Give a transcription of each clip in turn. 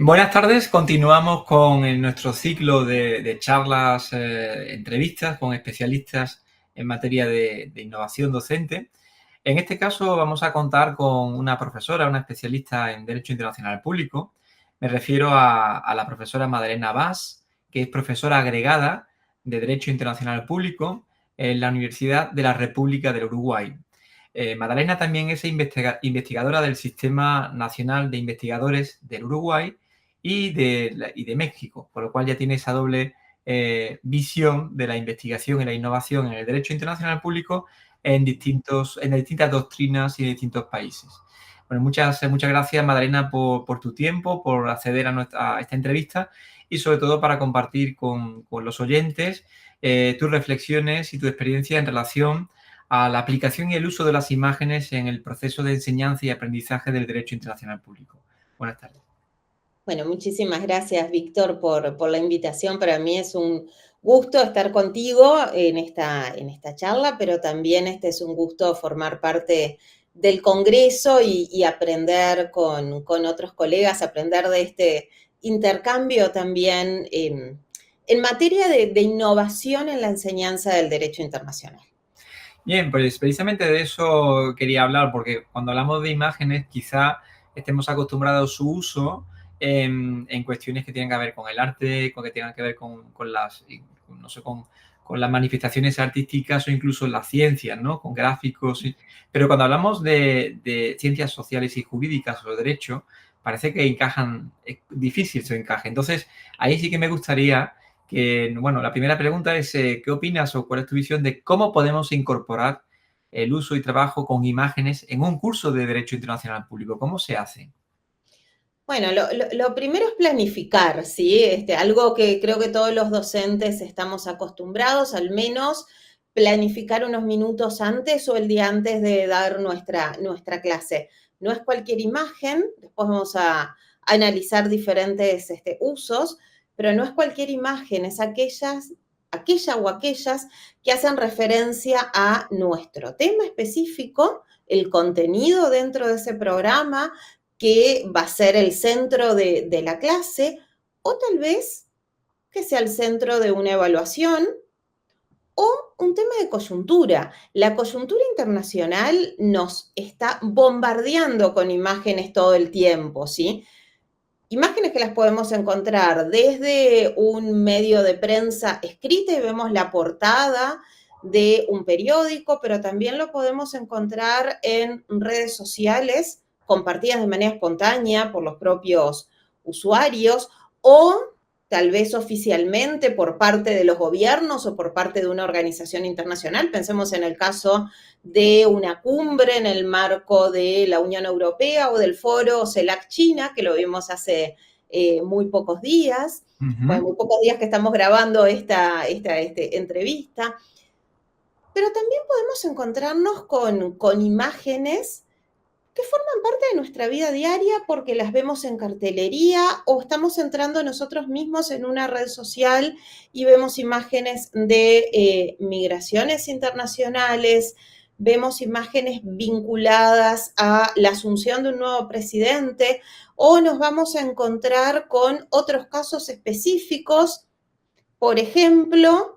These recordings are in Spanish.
Buenas tardes, continuamos con nuestro ciclo de charlas, entrevistas con especialistas en materia de innovación docente. En este caso vamos a contar con una profesora, una especialista en Derecho Internacional Público. Me refiero a la profesora Madalena Bas, que es profesora agregada de Derecho Internacional Público en la Universidad de la República del Uruguay. Madalena también es investigadora del Sistema Nacional de Investigadores del Uruguay y de México, por lo cual ya tiene esa doble visión de la investigación y la innovación en el derecho internacional público en distintas doctrinas y en distintos países. Bueno, muchas gracias, Madalena, por tu tiempo, por acceder a esta entrevista y sobre todo para compartir con los oyentes tus reflexiones y tu experiencia en relación a la aplicación y el uso de las imágenes en el proceso de enseñanza y aprendizaje del derecho internacional público. Buenas tardes. Bueno, muchísimas gracias, Víctor, por la invitación. Para mí es un gusto estar contigo en esta charla, pero también este es un gusto formar parte del Congreso y aprender con otros colegas, aprender de este intercambio también en materia de innovación en la enseñanza del derecho internacional. Bien, pues precisamente de eso quería hablar, porque cuando hablamos de imágenes quizá estemos acostumbrados a su uso en cuestiones que tienen que ver con el arte, con que tengan que ver con las, no sé, con las manifestaciones artísticas o incluso en las ciencias, ¿no? Con gráficos. Pero cuando hablamos de ciencias sociales y jurídicas o de derecho, parece que encajan, es difícil su encaje. Entonces, ahí sí que me gustaría que, bueno, la primera pregunta es, ¿qué opinas o cuál es tu visión de cómo podemos incorporar el uso y trabajo con imágenes en un curso de Derecho Internacional Público? ¿Cómo se hace? Bueno, lo primero es planificar, ¿sí? Algo que creo que todos los docentes estamos acostumbrados, al menos planificar unos minutos antes o el día antes de dar nuestra clase. No es cualquier imagen, después vamos a analizar diferentes usos, pero no es cualquier imagen, es aquella o aquellas que hacen referencia a nuestro tema específico, el contenido dentro de ese programa, que va a ser el centro de la clase, o tal vez que sea el centro de una evaluación, o un tema de coyuntura. La coyuntura internacional nos está bombardeando con imágenes todo el tiempo, ¿sí? Imágenes que las podemos encontrar desde un medio de prensa escrita y vemos la portada de un periódico, pero también lo podemos encontrar en redes sociales compartidas de manera espontánea por los propios usuarios o tal vez oficialmente por parte de los gobiernos o por parte de una organización internacional. Pensemos en el caso de una cumbre en el marco de la Unión Europea o del foro CELAC China, que lo vimos hace muy pocos días. Bueno, muy pocos días que estamos grabando esta entrevista. Pero también podemos encontrarnos con imágenes que forman parte de nuestra vida diaria porque las vemos en cartelería o estamos entrando nosotros mismos en una red social y vemos imágenes de migraciones internacionales, vemos imágenes vinculadas a la asunción de un nuevo presidente o nos vamos a encontrar con otros casos específicos, por ejemplo,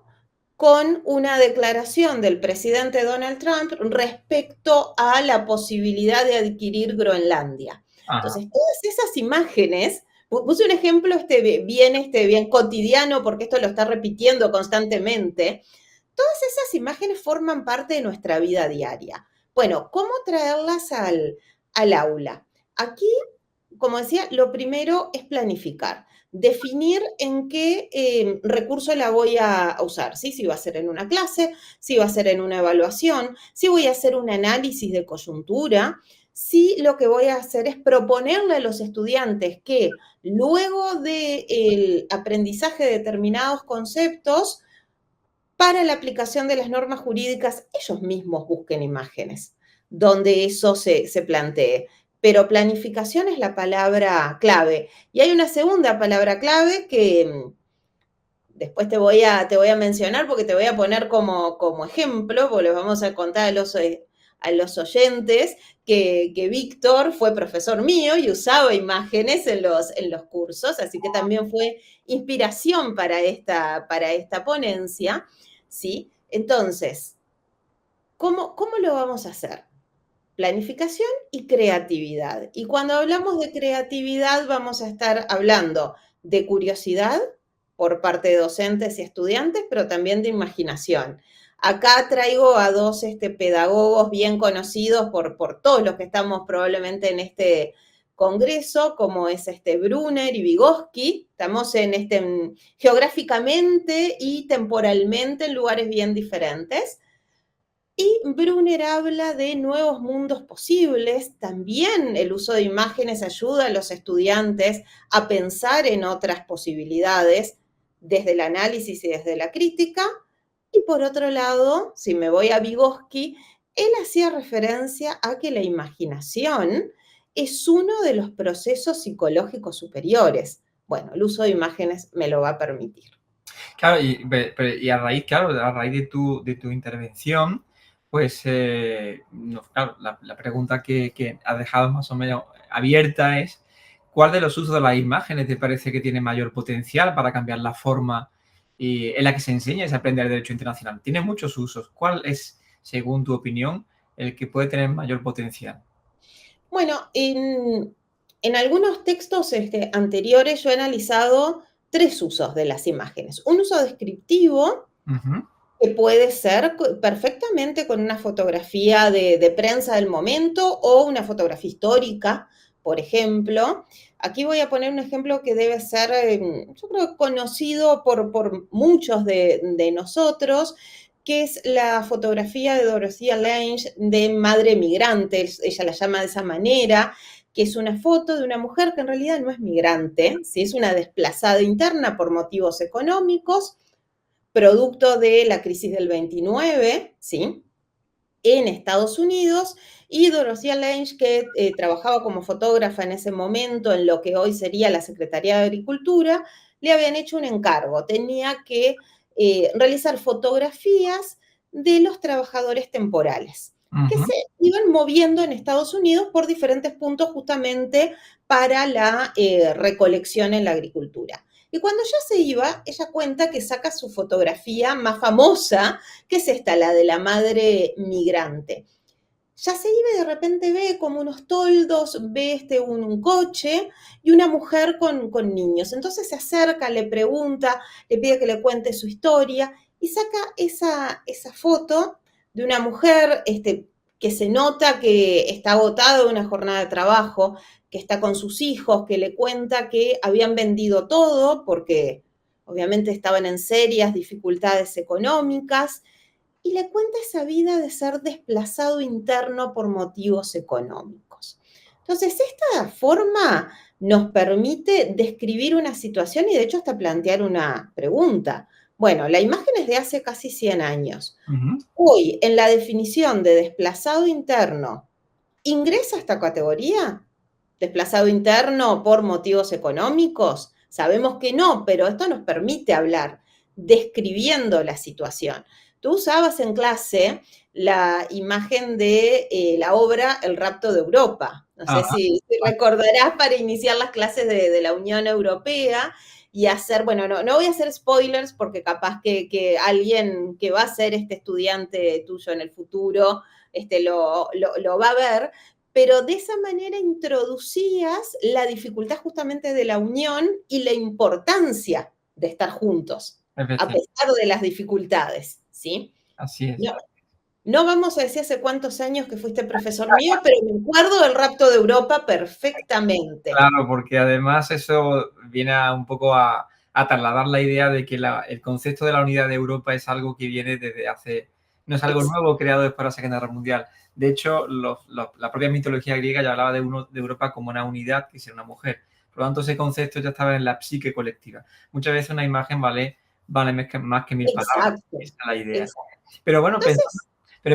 con una declaración del presidente Donald Trump respecto a la posibilidad de adquirir Groenlandia. Ajá. Entonces, todas esas imágenes, puse un ejemplo bien cotidiano, porque esto lo está repitiendo constantemente. Todas esas imágenes forman parte de nuestra vida diaria. Bueno, ¿cómo traerlas al aula? Aquí, como decía, lo primero es planificar, definir en qué recurso la voy a usar, ¿sí? Si va a ser en una clase, si va a ser en una evaluación, si voy a hacer un análisis de coyuntura, si lo que voy a hacer es proponerle a los estudiantes que luego del aprendizaje de determinados conceptos, para la aplicación de las normas jurídicas, ellos mismos busquen imágenes donde eso se plantee. Pero planificación es la palabra clave. Y hay una segunda palabra clave que después te voy a mencionar porque te voy a poner como ejemplo, porque les vamos a contar a los oyentes que Víctor fue profesor mío y usaba imágenes en los cursos, así que también fue inspiración para esta ponencia, ¿sí? Entonces, ¿cómo lo vamos a hacer? Planificación y creatividad. Y cuando hablamos de creatividad vamos a estar hablando de curiosidad por parte de docentes y estudiantes, pero también de imaginación. Acá traigo a dos pedagogos bien conocidos por todos los que estamos probablemente en este congreso, como es Brunner y Vygotsky. Estamos geográficamente y temporalmente en lugares bien diferentes. Y Brunner habla de nuevos mundos posibles. También el uso de imágenes ayuda a los estudiantes a pensar en otras posibilidades desde el análisis y desde la crítica. Y por otro lado, si me voy a Vygotsky, él hacía referencia a que la imaginación es uno de los procesos psicológicos superiores. Bueno, el uso de imágenes me lo va a permitir. Claro, y a raíz, de tu intervención, pues, claro, la pregunta que has dejado más o menos abierta es, ¿cuál de los usos de las imágenes te parece que tiene mayor potencial para cambiar la forma en la que se enseña y se aprende el derecho internacional? Tiene muchos usos. ¿Cuál es, según tu opinión, el que puede tener mayor potencial? Bueno, en algunos textos anteriores yo he analizado 3 usos de las imágenes. Un uso descriptivo, que puede ser perfectamente con una fotografía de prensa del momento o una fotografía histórica, por ejemplo. Aquí voy a poner un ejemplo que debe ser, yo creo, conocido por muchos de nosotros, que es la fotografía de Dorothea Lange de madre migrante, ella la llama de esa manera, que es una foto de una mujer que en realidad no es migrante, ¿sí? Es una desplazada interna por motivos económicos, producto de la crisis del 29, ¿sí? En Estados Unidos, y Dorothea Lange, que trabajaba como fotógrafa en ese momento en lo que hoy sería la Secretaría de Agricultura, le habían hecho un encargo. Tenía que realizar fotografías de los trabajadores temporales que se iban moviendo en Estados Unidos por diferentes puntos justamente para la recolección en la agricultura. Y cuando ya se iba, ella cuenta que saca su fotografía más famosa, que es esta, la de la madre migrante. Ya se iba y de repente ve como unos toldos, ve un coche y una mujer con niños. Entonces se acerca, le pregunta, le pide que le cuente su historia y saca esa foto de una mujer que se nota que está agotada de una jornada de trabajo, que está con sus hijos, que le cuenta que habían vendido todo porque obviamente estaban en serias dificultades económicas, y le cuenta esa vida de ser desplazado interno por motivos económicos. Entonces, esta forma nos permite describir una situación y de hecho hasta plantear una pregunta. Bueno, la imagen es de hace casi 100 años. Hoy, en la definición de desplazado interno, ¿ingresa esta categoría? ¿Desplazado interno por motivos económicos? Sabemos que no, pero esto nos permite hablar describiendo la situación. Tú usabas en clase la imagen de la obra El rapto de Europa. No sé si recordarás para iniciar las clases de la Unión Europea y hacer, bueno, no voy a hacer spoilers porque capaz que alguien que va a ser estudiante tuyo en el futuro lo va a ver, pero de esa manera introducías la dificultad justamente de la unión y la importancia de estar juntos, a pesar de las dificultades, ¿sí? Así es. No vamos a decir hace cuántos años que fuiste profesor mío, pero me acuerdo del rapto de Europa perfectamente. Claro, porque además eso viene un poco a trasladar la idea de que el concepto de la unidad de Europa es algo que viene desde hace, no es algo nuevo creado después de la Segunda Guerra Mundial. De hecho, la propia mitología griega ya hablaba de Europa como una unidad, que es una mujer. Por lo tanto, ese concepto ya estaba en la psique colectiva. Muchas veces una imagen vale más que 1000 palabras. Esa es la idea. Exacto. Pero bueno,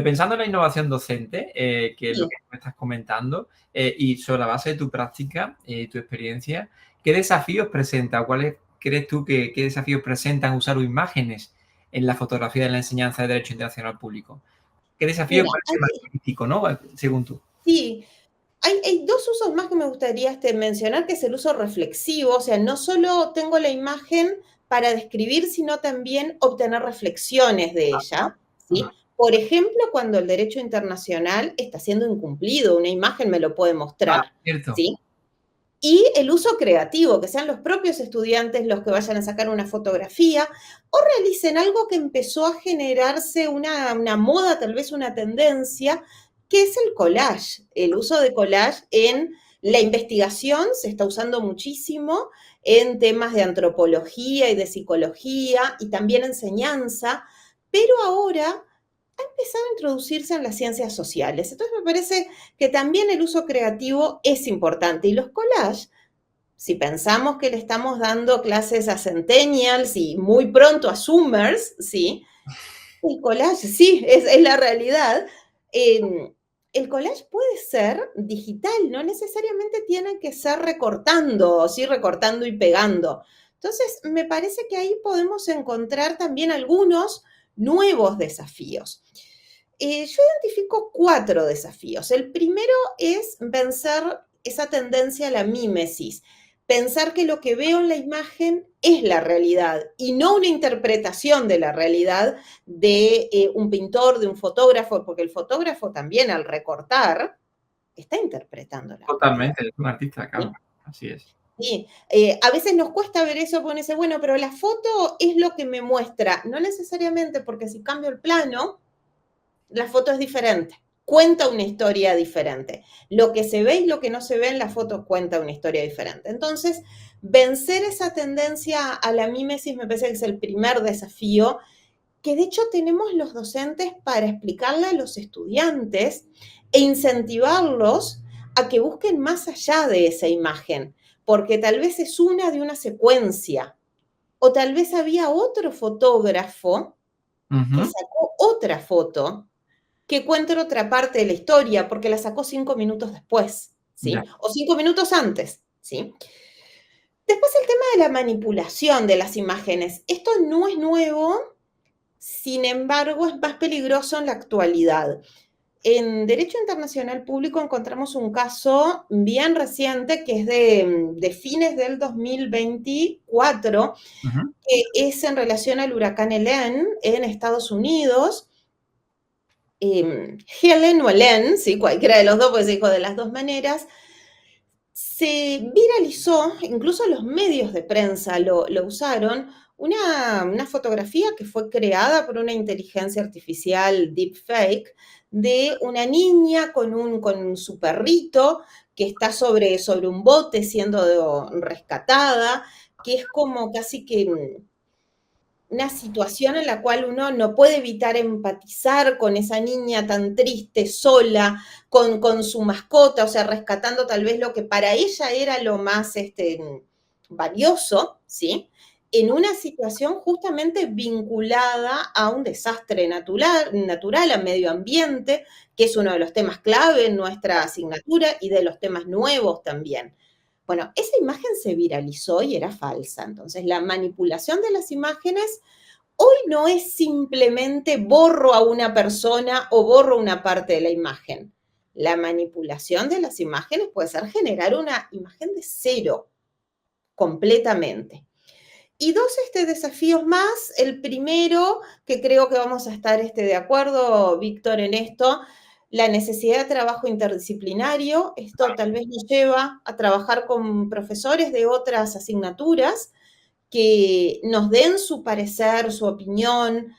pensando en la innovación docente, que es lo que me estás comentando, y sobre la base de tu práctica, tu experiencia, ¿qué desafíos presenta o cuáles crees tú qué desafíos presentan usar imágenes en la fotografía de la enseñanza de Derecho Internacional Público? ¿Qué desafío Mira, parece más crítico, no? Según tú. sí, hay dos usos más que me gustaría mencionar, que es el uso reflexivo, o sea, no solo tengo la imagen para describir, sino también obtener reflexiones de ella, ¿sí? Ajá. Por ejemplo, cuando el derecho internacional está siendo incumplido, una imagen me lo puede mostrar, Cierto. ¿sí? Y el uso creativo, que sean los propios estudiantes los que vayan a sacar una fotografía o realicen algo que empezó a generarse una moda, tal vez una tendencia, que es el collage. El uso de collage en la investigación se está usando muchísimo en temas de antropología y de psicología y también enseñanza, pero ahora ha empezado a introducirse en las ciencias sociales. Entonces me parece que también el uso creativo es importante. Y los collages, si pensamos que le estamos dando clases a centennials y muy pronto a zoomers, ¿sí? El collage, sí, es la realidad. El collage puede ser digital, no necesariamente tiene que ser recortando, ¿sí? Recortando y pegando. Entonces, me parece que ahí podemos encontrar también algunos nuevos desafíos. Yo identifico 4 desafíos. El primero es vencer esa tendencia a la mímesis, pensar que lo que veo en la imagen es la realidad y no una interpretación de la realidad de un pintor, de un fotógrafo, porque el fotógrafo también al recortar está interpretando la realidad. Totalmente, es un artista, claro. ¿Sí? Así es. Sí, a veces nos cuesta ver eso, ponerse, bueno, pero la foto es lo que me muestra, no necesariamente porque si cambio el plano, la foto es diferente, cuenta una historia diferente. Lo que se ve y lo que no se ve en la foto cuenta una historia diferente. Entonces, vencer esa tendencia a la mímesis me parece que es el primer desafío, que de hecho tenemos los docentes para explicarle a los estudiantes e incentivarlos a que busquen más allá de esa imagen, porque tal vez es una de una secuencia, o tal vez había otro fotógrafo que sacó otra foto que cuente otra parte de la historia, porque la sacó 5 minutos después, Ya. ¿sí? O 5 minutos antes, ¿sí? Después el tema de la manipulación de las imágenes. Esto no es nuevo, sin embargo, es más peligroso en la actualidad. En Derecho Internacional Público encontramos un caso bien reciente que es de fines del 2024, Ujú. que es en relación al huracán Helene en Estados Unidos. Helen o Helen, ¿sí? Cualquiera de los dos, pues se dijo de las dos maneras, se viralizó, incluso los medios de prensa lo usaron, una fotografía que fue creada por una inteligencia artificial deepfake de una niña con su perrito que está sobre un bote siendo rescatada, que es como casi que una situación en la cual uno no puede evitar empatizar con esa niña tan triste, sola, con su mascota, o sea, rescatando tal vez lo que para ella era lo más valioso, ¿sí? En una situación justamente vinculada a un desastre natural, a medio ambiente, que es uno de los temas clave en nuestra asignatura y de los temas nuevos también. Bueno, esa imagen se viralizó y era falsa. Entonces, la manipulación de las imágenes hoy no es simplemente borro a una persona o borro una parte de la imagen. La manipulación de las imágenes puede ser generar una imagen de cero, completamente. Y dos desafíos más. El primero, que creo que vamos a estar de acuerdo, Víctor, en esto, la necesidad de trabajo interdisciplinario. Esto tal vez nos lleva a trabajar con profesores de otras asignaturas que nos den su parecer, su opinión,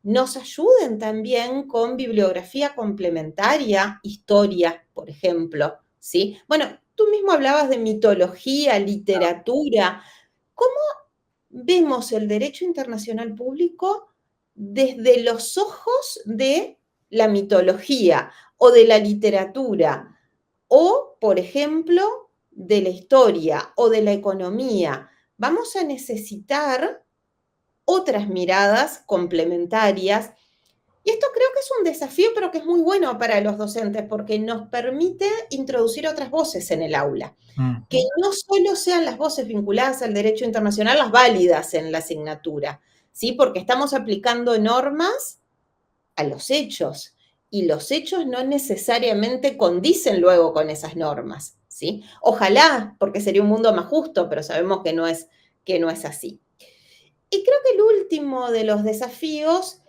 nos ayuden también con bibliografía complementaria, historia, por ejemplo, ¿sí? Bueno, tú mismo hablabas de mitología, literatura. ¿Cómo vemos el derecho internacional público desde los ojos de la mitología o de la literatura o, por ejemplo, de la historia o de la economía? Vamos a necesitar otras miradas complementarias. Y esto creo que es un desafío, pero que es muy bueno para los docentes porque nos permite introducir otras voces en el aula, que no solo sean las voces vinculadas al derecho internacional las válidas en la asignatura, ¿sí? Porque estamos aplicando normas a los hechos y los hechos no necesariamente condicen luego con esas normas, ¿sí? Ojalá, porque sería un mundo más justo, pero sabemos que no es así. Y creo que el último de los desafíos,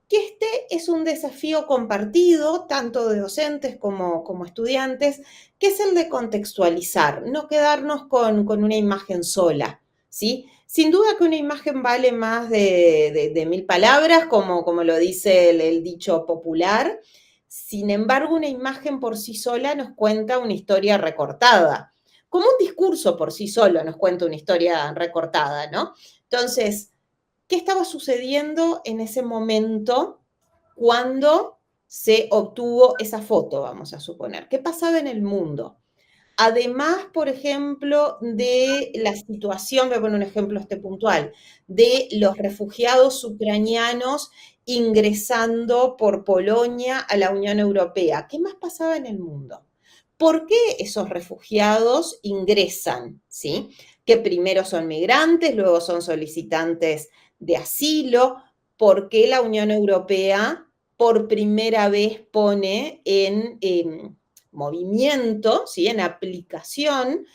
que este es un desafío compartido, tanto de docentes como estudiantes, que es el de contextualizar, no quedarnos con una imagen sola, ¿sí? Sin duda que una imagen vale más de 1000 palabras, como lo dice el dicho popular. Sin embargo, una imagen por sí sola nos cuenta una historia recortada. Como un discurso por sí solo nos cuenta una historia recortada, ¿no? Entonces, ¿qué estaba sucediendo en ese momento cuando se obtuvo esa foto, vamos a suponer? ¿Qué pasaba en el mundo? Además, por ejemplo, de la situación, voy a poner un ejemplo puntual, de los refugiados ucranianos ingresando por Polonia a la Unión Europea. ¿Qué más pasaba en el mundo? ¿Por qué esos refugiados ingresan? ¿Sí? Que primero son migrantes, luego son solicitantes de asilo. ¿Por qué la Unión Europea por primera vez pone en movimiento, ¿sí? En aplicación,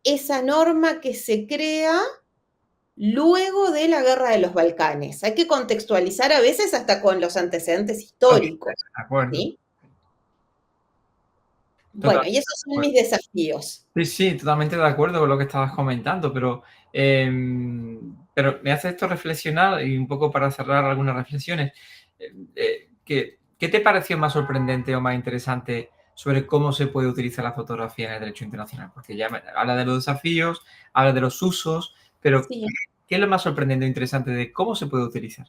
esa norma que se crea luego de la guerra de los Balcanes? Hay que contextualizar a veces hasta con los antecedentes históricos, De acuerdo. ¿sí? Bueno, y Totalmente esos de son mis acuerdo. desafíos. Sí, sí, totalmente de acuerdo con lo que estabas comentando, pero me hace esto reflexionar y un poco para cerrar algunas reflexiones. ¿Qué te pareció más sorprendente o más interesante sobre cómo se puede utilizar la fotografía en el derecho internacional? Porque ya habla de los desafíos, habla de los usos, pero Sí. ¿qué es lo más sorprendente o interesante de cómo se puede utilizar?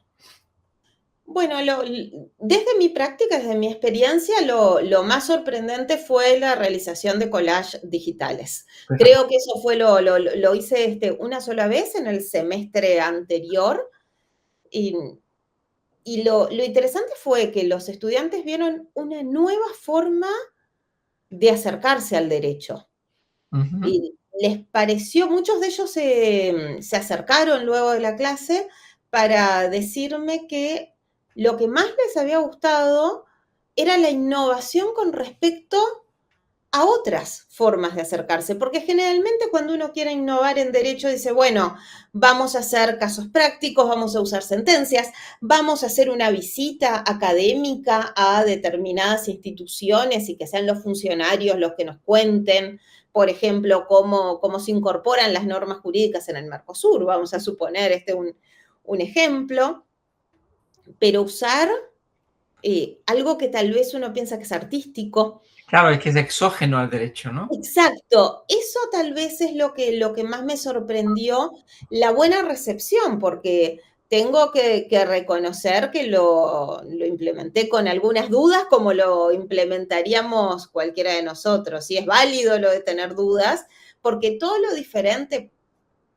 Bueno, desde mi práctica, desde mi experiencia, lo más sorprendente fue la realización de collages digitales. Fíjate. Creo que eso fue lo hice una sola vez en el semestre anterior y, y lo interesante fue que los estudiantes vieron una nueva forma de acercarse al derecho. Ujú. Y les pareció, muchos de ellos se acercaron luego de la clase para decirme que lo que más les había gustado era la innovación con respecto a otras formas de acercarse, porque generalmente cuando uno quiere innovar en derecho dice, bueno, vamos a hacer casos prácticos, vamos a usar sentencias, vamos a hacer una visita académica a determinadas instituciones y que sean los funcionarios los que nos cuenten, por ejemplo, cómo se incorporan las normas jurídicas en el Mercosur, vamos a suponer un ejemplo, pero usar algo que tal vez uno piensa que es artístico. Claro, es que es exógeno al derecho, ¿no? Exacto, eso tal vez es lo que más me sorprendió, la buena recepción, porque tengo que reconocer que lo implementé con algunas dudas, como lo implementaríamos cualquiera de nosotros. Y es válido lo de tener dudas, porque todo lo diferente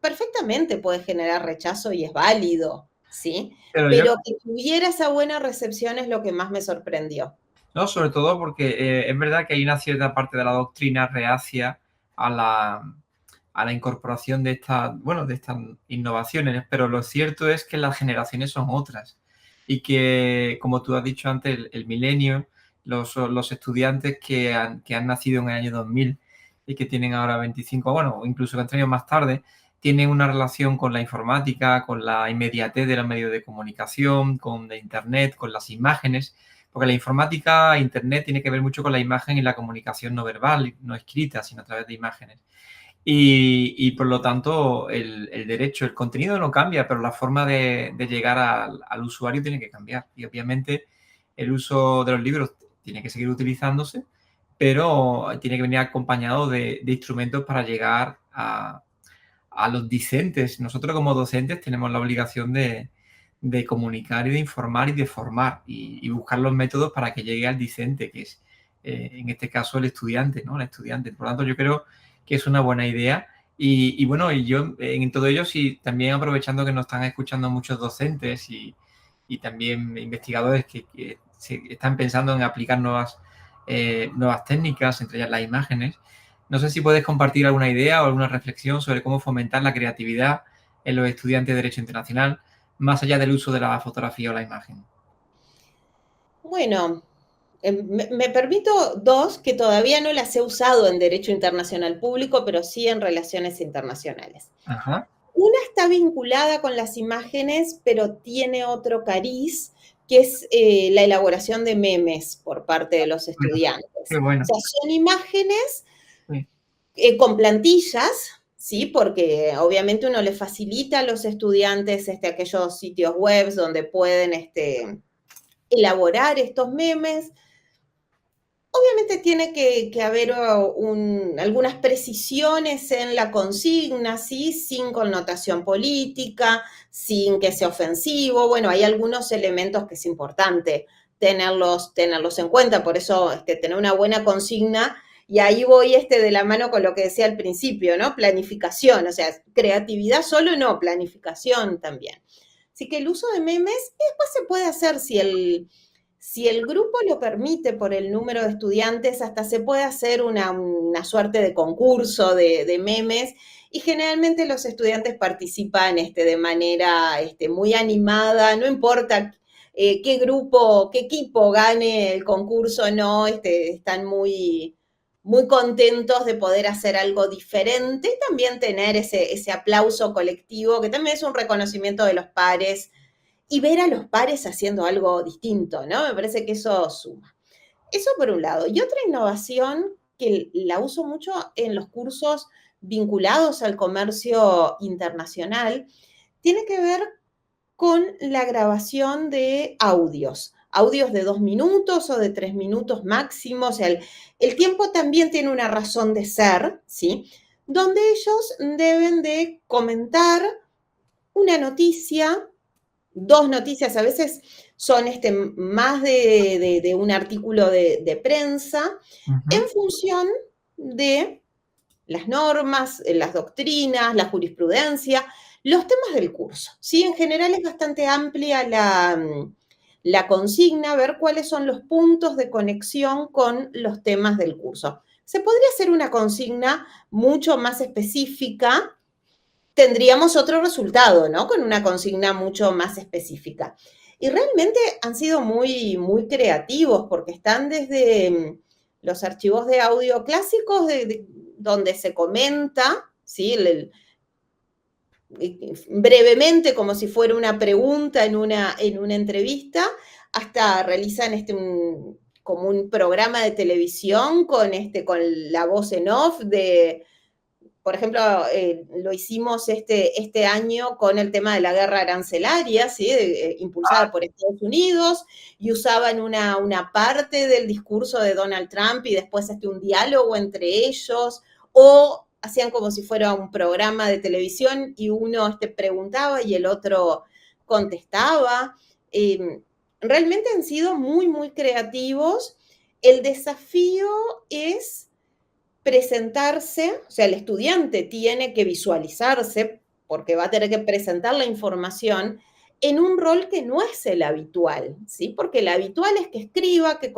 perfectamente puede generar rechazo y es válido, ¿sí? Pero yo Pero que tuviera esa buena recepción es lo que más me sorprendió. no, sobre todo porque es verdad que hay una cierta parte de la doctrina reacia a la incorporación de estas, bueno, de estas innovaciones, pero lo cierto es que las generaciones son otras y que, como tú has dicho antes, el milenio, los estudiantes que han nacido en el año 2000 y que tienen ahora 25, bueno, o incluso que han tenido más tarde, tienen una relación con la informática, con la inmediatez de los medios de comunicación, con la Internet, con las imágenes, porque la informática, Internet, tiene que ver mucho con la imagen y la comunicación no verbal, no escrita, sino a través de imágenes. Y por lo tanto, el derecho, el contenido no cambia, pero la forma de llegar al usuario tiene que cambiar. Y obviamente el uso de los libros tiene que seguir utilizándose, pero tiene que venir acompañado de instrumentos para llegar a los discentes. Nosotros como docentes tenemos la obligación de comunicar y de informar y de formar y buscar los métodos para que llegue al discente, que es en este caso el estudiante, ¿no? El estudiante. Por lo tanto, yo creo que es una buena idea. Y bueno, y yo en todo ello, sí, también aprovechando que nos están escuchando muchos docentes y también investigadores que están pensando en aplicar nuevas técnicas, entre ellas las imágenes. No sé si puedes compartir alguna idea o alguna reflexión sobre cómo fomentar la creatividad en los estudiantes de Derecho Internacional, más allá del uso de la fotografía o la imagen. Bueno. Me permito dos que todavía no las he usado en Derecho Internacional Público, pero sí en relaciones internacionales. Ajá. Una está vinculada con las imágenes, pero tiene otro cariz, que es la elaboración de memes por parte de los Bueno, estudiantes. qué O bueno. sea, son imágenes Sí. con plantillas, ¿sí? Porque obviamente uno le facilita a los estudiantes aquellos sitios web donde pueden elaborar estos memes. Obviamente tiene que haber algunas precisiones en la consigna, ¿sí? Sin connotación política, sin que sea ofensivo. Bueno, hay algunos elementos que es importante tenerlos en cuenta, por eso tener una buena consigna, y ahí voy de la mano con lo que decía al principio, ¿no? Planificación, o sea, creatividad solo no, planificación también. Así que el uso de memes después se puede hacer si el grupo lo permite por el número de estudiantes, hasta se puede hacer una suerte de concurso de memes, y generalmente los estudiantes participan de manera muy animada, no importa qué grupo, qué equipo gane el concurso, no, están muy contentos de poder hacer algo diferente y también tener ese aplauso colectivo, que también es un reconocimiento de los pares, y ver a los pares haciendo algo distinto, ¿no? Me parece que eso suma. Eso por un lado. Y otra innovación que la uso mucho en los cursos vinculados al comercio internacional tiene que ver con la grabación de audios de 2 minutos o de 3 minutos máximo. O sea, el tiempo también tiene una razón de ser, ¿sí? Donde ellos deben de comentar una noticia, 2 noticias, a veces son más de un artículo de prensa, en Ujú. función de las normas, las doctrinas, la jurisprudencia, los temas del curso. ¿Sí? En general es bastante amplia la consigna, ver cuáles son los puntos de conexión con los temas del curso. Se podría hacer una consigna mucho más específica, tendríamos otro resultado, ¿no? Con una consigna mucho más específica. Y realmente han sido muy creativos, porque están desde los archivos de audio clásicos, donde se comenta, ¿sí? Brevemente, como si fuera una pregunta en una entrevista, hasta realizan como un programa de televisión con la voz en off por ejemplo, lo hicimos este año con el tema de la guerra arancelaria, ¿sí? Impulsada por Estados Unidos, y usaban una parte del discurso de Donald Trump y después un diálogo entre ellos, o hacían como si fuera un programa de televisión y uno preguntaba y el otro contestaba. Realmente han sido muy creativos. El desafío es presentarse, o sea, el estudiante tiene que visualizarse, porque va a tener que presentar la información en un rol que no es el habitual, ¿sí? Porque el habitual es que escriba, que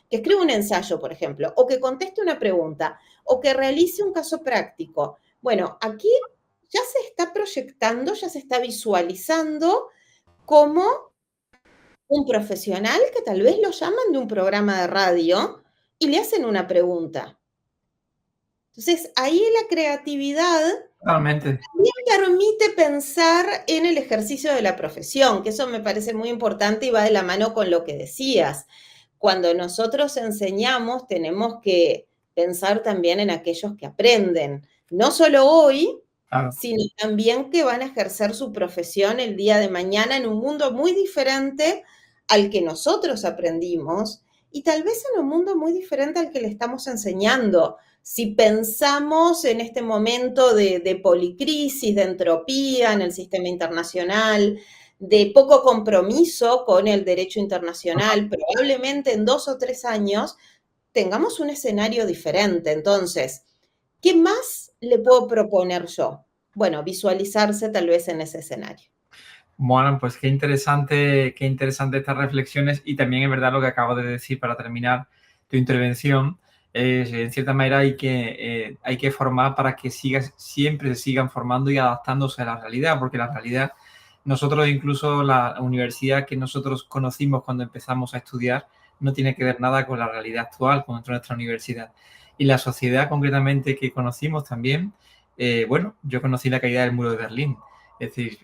escriba un ensayo, por ejemplo, o que conteste una pregunta, o que realice un caso práctico. Bueno, aquí ya se está proyectando, ya se está visualizando como un profesional que tal vez lo llaman de un programa de radio y le hacen una pregunta. Entonces, ahí la creatividad Totalmente. también permite pensar en el ejercicio de la profesión, que eso me parece muy importante y va de la mano con lo que decías. Cuando nosotros enseñamos, tenemos que pensar también en aquellos que aprenden, no solo hoy, Claro. sino también que van a ejercer su profesión el día de mañana en un mundo muy diferente al que nosotros aprendimos, y tal vez en un mundo muy diferente al que le estamos enseñando. Si pensamos en este momento de policrisis, de entropía en el sistema internacional, de poco compromiso con el derecho internacional, probablemente en 2 o 3 años tengamos un escenario diferente. Entonces, ¿qué más le puedo proponer yo? Bueno, visualizarse tal vez en ese escenario. Bueno, pues qué interesante estas reflexiones, y también es verdad lo que acabo de decir para terminar tu intervención. En cierta manera hay que formar para que siempre se sigan formando y adaptándose a la realidad, porque la realidad, nosotros incluso la universidad que nosotros conocimos cuando empezamos a estudiar, no tiene que ver nada con la realidad actual, con nuestra universidad. Y la sociedad concretamente que conocimos también, bueno, yo conocí la caída del muro de Berlín. Es decir,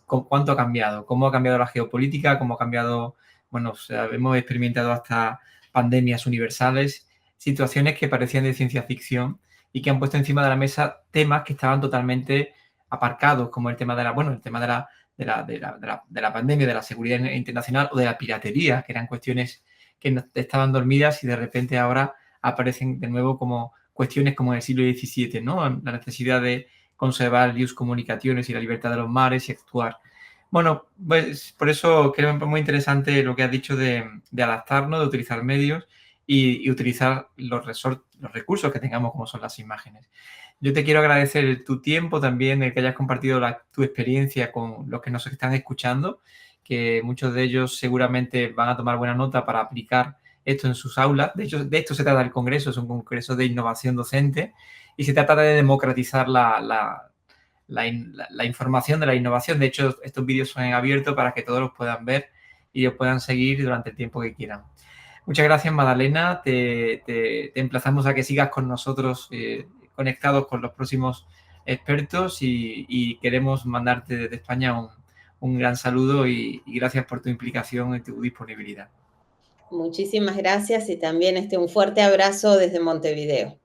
¿cuánto ha cambiado? ¿Cómo ha cambiado la geopolítica? ¿Cómo ha cambiado? Bueno, o sea, hemos experimentado hasta pandemias universales, situaciones que parecían de ciencia ficción y que han puesto encima de la mesa temas que estaban totalmente aparcados, como el tema de la, bueno, el tema de la pandemia, de la seguridad internacional o de la piratería, que eran cuestiones que estaban dormidas y de repente ahora aparecen de nuevo como cuestiones como en el siglo XVII, ¿no? La necesidad de conservar las comunicaciones y la libertad de los mares y actuar. Bueno, pues por eso creo que es muy interesante lo que has dicho de adaptarnos, de utilizar medios y utilizar los recursos que tengamos, como son las imágenes. Yo te quiero agradecer tu tiempo también, el que hayas compartido tu experiencia con los que nos están escuchando, que muchos de ellos seguramente van a tomar buena nota para aplicar esto en sus aulas. De hecho, de esto se trata el Congreso, es un congreso de innovación docente y se trata de democratizar la información de la innovación. De hecho, estos vídeos son en abierto para que todos los puedan ver y los puedan seguir durante el tiempo que quieran. Muchas gracias, Magdalena. Te emplazamos a que sigas con nosotros conectados con los próximos expertos y queremos mandarte desde España un gran saludo y gracias por tu implicación y tu disponibilidad. Muchísimas gracias y también un fuerte abrazo desde Montevideo.